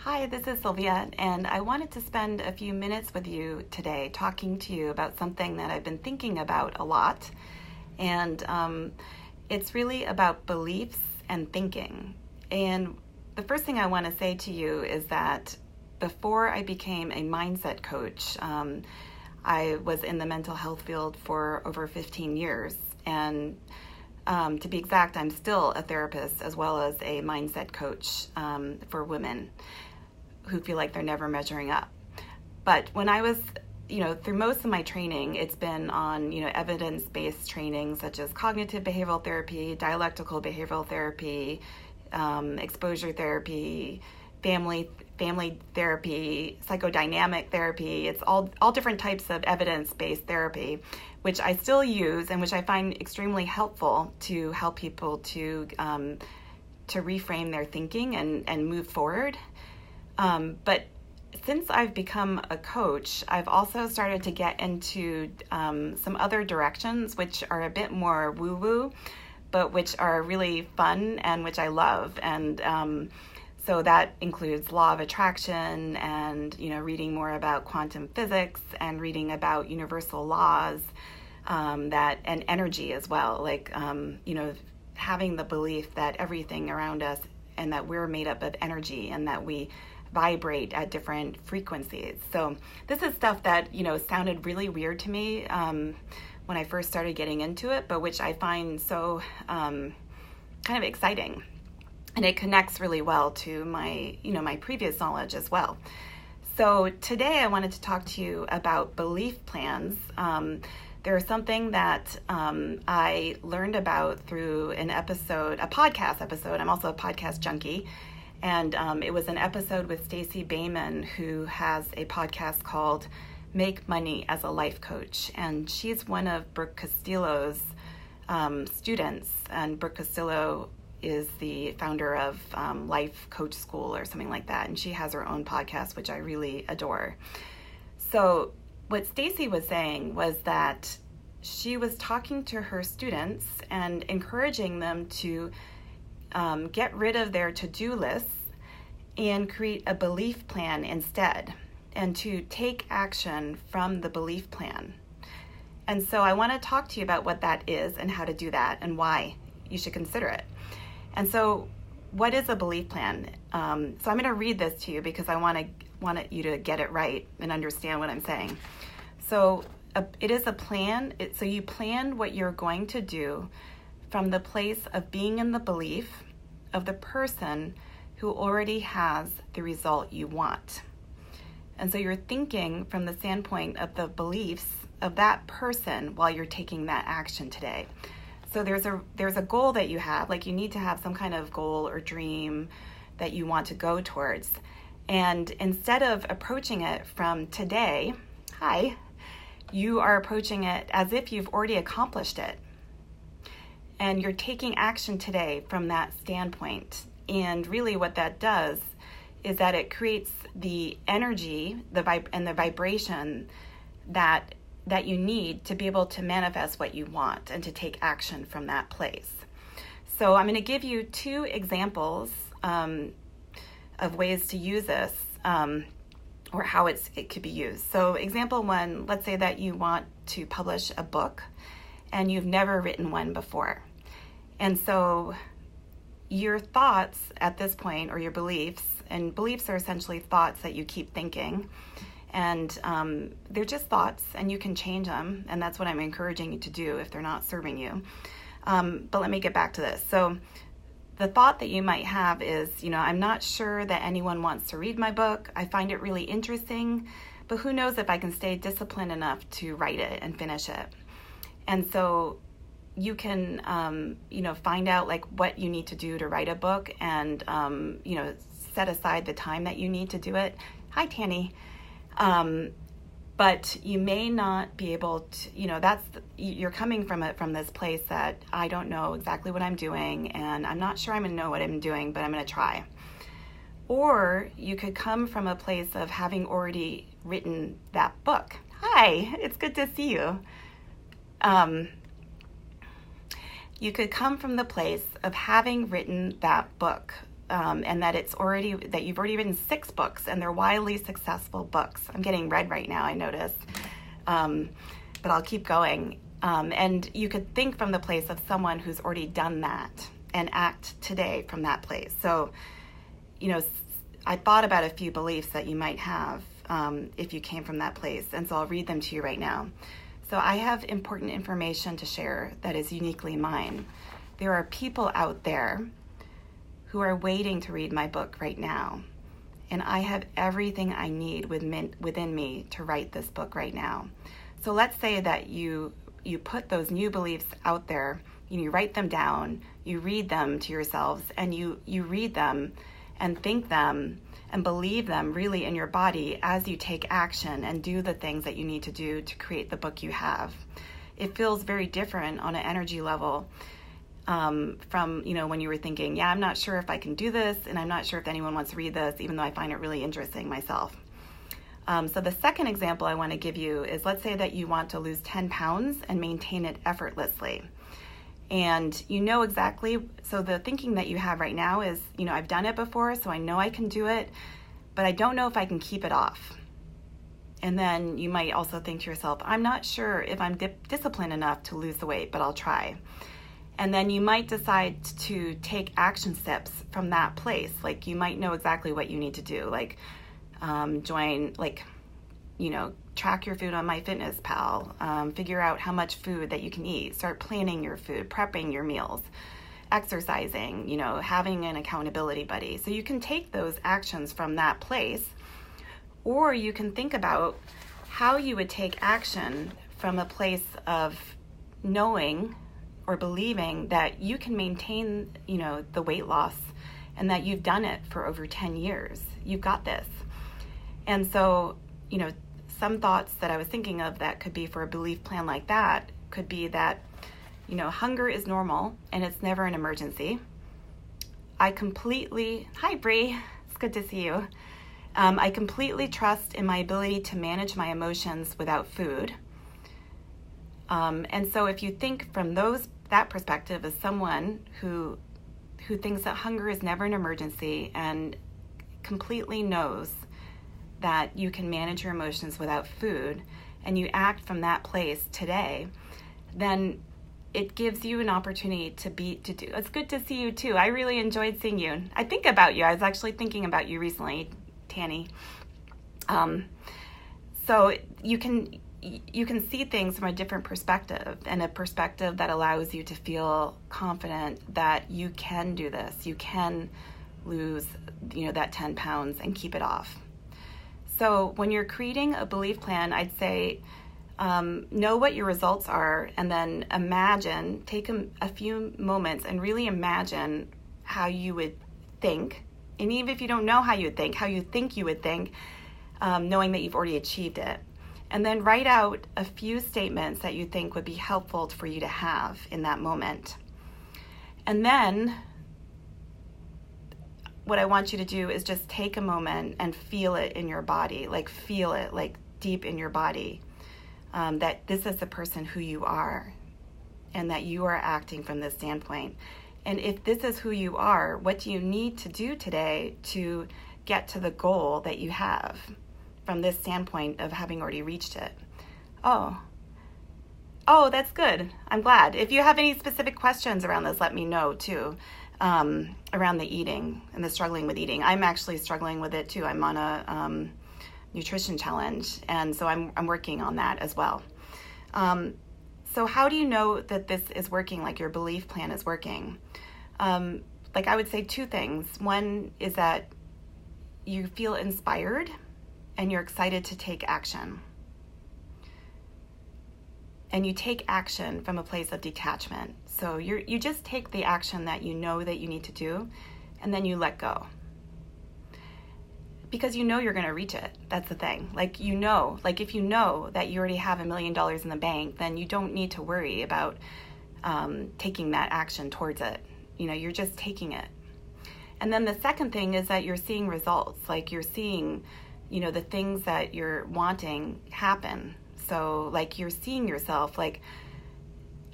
Hi, this is Sylvia, and I wanted to spend a few minutes with you today talking to you about something that I've been thinking about a lot. And it's really about beliefs and thinking. And the first thing I want to say to you is that before I became a mindset coach, I was in the mental health field for over 15 years. And to be exact, I'm still a therapist as well as a mindset coach for women who feel like they're never measuring up. But when I was, through most of my training, it's been on, evidence-based training such as cognitive behavioral therapy, dialectical behavioral therapy, exposure therapy, family therapy, psychodynamic therapy. It's all different types of evidence-based therapy, which I still use and which I find extremely helpful to help people to reframe their thinking and move forward. But since I've become a coach, I've also started to get into some other directions, which are a bit more woo-woo, but which are really fun and which I love. And so that includes law of attraction and, reading more about quantum physics and reading about universal laws and energy as well. Like, having the belief that everything around us and that we're made up of energy and that we vibrate at different frequencies. So this is stuff that, sounded really weird to me when I first started getting into it, but which I find so kind of exciting. And it connects really well to my, my previous knowledge as well. So today I wanted to talk to you about belief plans. There's something that I learned about through a podcast episode. I'm also a podcast junkie. And it was an episode with Stacey Bayman, who has a podcast called Make Money as a Life Coach. And she's one of Brooke Castillo's students. And Brooke Castillo is the founder of Life Coach School or something like that. And she has her own podcast, which I really adore. So what Stacey was saying was that she was talking to her students and encouraging them to get rid of their to-do lists and create a belief plan instead, and to take action from the belief plan. And so I want to talk to you about what that is and how to do that and why you should consider it. And so what is a belief plan? So I'm going to read this to you because I want you to get it right and understand what I'm saying. So it is a plan. So you plan what you're going to do from the place of being in the belief of the person who already has the result you want. And so you're thinking from the standpoint of the beliefs of that person while you're taking that action today. So there's a goal that you have, like you need to have some kind of goal or dream that you want to go towards. And instead of approaching it from today, you are approaching it as if you've already accomplished it. And you're taking action today from that standpoint. And really what that does is that it creates the energy, and the vibration that you need to be able to manifest what you want and to take action from that place. So I'm going to give you two examples of ways to use this or how it could be used. So example one, let's say that you want to publish a book and you've never written one before. And so your thoughts at this point, or your beliefs, and beliefs are essentially thoughts that you keep thinking, and they're just thoughts, and you can change them, and that's what I'm encouraging you to do if they're not serving you. But let me get back to this. So the thought that you might have is, I'm not sure that anyone wants to read my book. I find it really interesting, but who knows if I can stay disciplined enough to write it and finish it. And so you can, find out like what you need to do to write a book and, set aside the time that you need to do it. Hi, Tanny. But you may not be able to, you're coming from this place that I don't know exactly what I'm doing and I'm not sure I'm going to know what I'm doing, but I'm going to try. Or you could come from a place of having already written that book. Hi, it's good to see you. You could come from the place of having written that book and that you've already written 6 books, and they're wildly successful books. I'm getting red right now, I notice, but I'll keep going. And you could think from the place of someone who's already done that and act today from that place. So, I thought about a few beliefs that you might have if you came from that place, and so I'll read them to you right now. So I have important information to share that is uniquely mine. There are people out there who are waiting to read my book right now, and I have everything I need within me to write this book right now. So let's say that you put those new beliefs out there, you write them down, you read them to yourselves, and you read them and think them and believe them really in your body as you take action and do the things that you need to do to create the book you have. It feels very different on an energy level from, when you were thinking, I'm not sure if I can do this, and I'm not sure if anyone wants to read this, even though I find it really interesting myself. So the second example I want to give you is, let's say that you want to lose 10 pounds and maintain it effortlessly. And you know exactly, so the thinking that you have right now is, I've done it before, so I know I can do it, but I don't know if I can keep it off. And then you might also think to yourself, I'm not sure if I'm disciplined enough to lose the weight, but I'll try. And then you might decide to take action steps from that place. Like, you might know exactly what you need to do, like track your food on MyFitnessPal, figure out how much food that you can eat, start planning your food, prepping your meals, exercising, having an accountability buddy. So you can take those actions from that place, or you can think about how you would take action from a place of knowing or believing that you can maintain, the weight loss, and that you've done it for over 10 years. You've got this. And so, some thoughts that I was thinking of that could be for a belief plan like that could be that, hunger is normal and it's never an emergency. Hi Bree, it's good to see you. I completely trust in my ability to manage my emotions without food. And so if you think from that perspective as someone who thinks that hunger is never an emergency and completely knows that you can manage your emotions without food, and you act from that place today, then it gives you an opportunity to do. It's good to see you too. I really enjoyed seeing you. I think about you. I was actually thinking about you recently, Tanny. So you can see things from a different perspective, and a perspective that allows you to feel confident that you can do this. You can lose, that 10 pounds and keep it off. So when you're creating a belief plan, I'd say know what your results are, and then take a few moments and really imagine how you would think. And even if you don't know how you would think, how you think you would think, knowing that you've already achieved it. And then write out a few statements that you think would be helpful for you to have in that moment. And then what I want you to do is just take a moment and feel it in your body, feel it deep in your body, that this is the person who you are, and that you are acting from this standpoint. And if this is who you are, what do you need to do today to get to the goal that you have from this standpoint of having already reached it? Oh, that's good. I'm glad. If you have any specific questions around this, let me know too. Around the eating and the struggling with eating. I'm actually struggling with it too. I'm on a nutrition challenge, and so I'm working on that as well. So how do you know that this is working, like your belief plan is working? I would say 2 things. One is that you feel inspired and you're excited to take action. And you take action from a place of detachment. So you just take the action that you know that you need to do, and then you let go. Because you know you're going to reach it. That's the thing. If you know that you already have $1 million in the bank, then you don't need to worry about taking that action towards it. You're just taking it. And then the second thing is that you're seeing results. You're seeing, the things that you're wanting happen. So you're seeing yourself,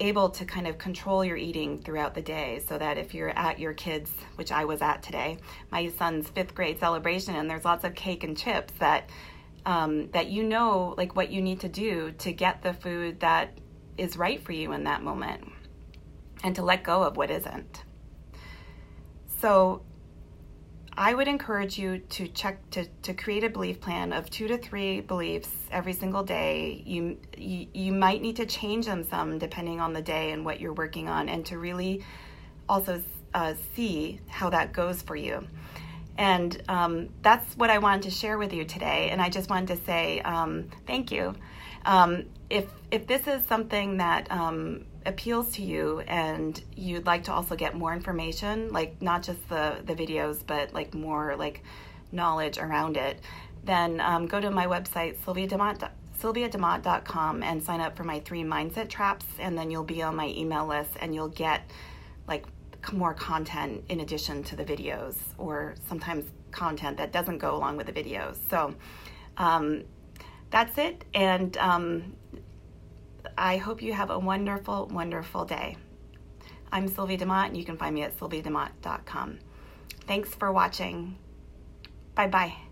able to kind of control your eating throughout the day, so that if you're at your kids', which I was at today, my son's 5th grade celebration, and there's lots of cake and chips, that you know, like, what you need to do to get the food that is right for you in that moment, and to let go of what isn't. So I would encourage you to create a belief plan of 2 to 3 beliefs every single day. You might need to change them some depending on the day and what you're working on, and to really also see how that goes for you. And that's what I wanted to share with you today. And I just wanted to say thank you. If this is something that appeals to you, and you'd like to also get more information, like not just the videos, but like more like knowledge around it, then go to my website, sylviademott.com, and sign up for my 3 mindset traps, and then you'll be on my email list, and you'll get like more content in addition to the videos, or sometimes content that doesn't go along with the videos. So that's it, and I hope you have a wonderful, wonderful day. I'm Sylvia DeMott, and you can find me at sylviademott.com. Thanks for watching. Bye-bye.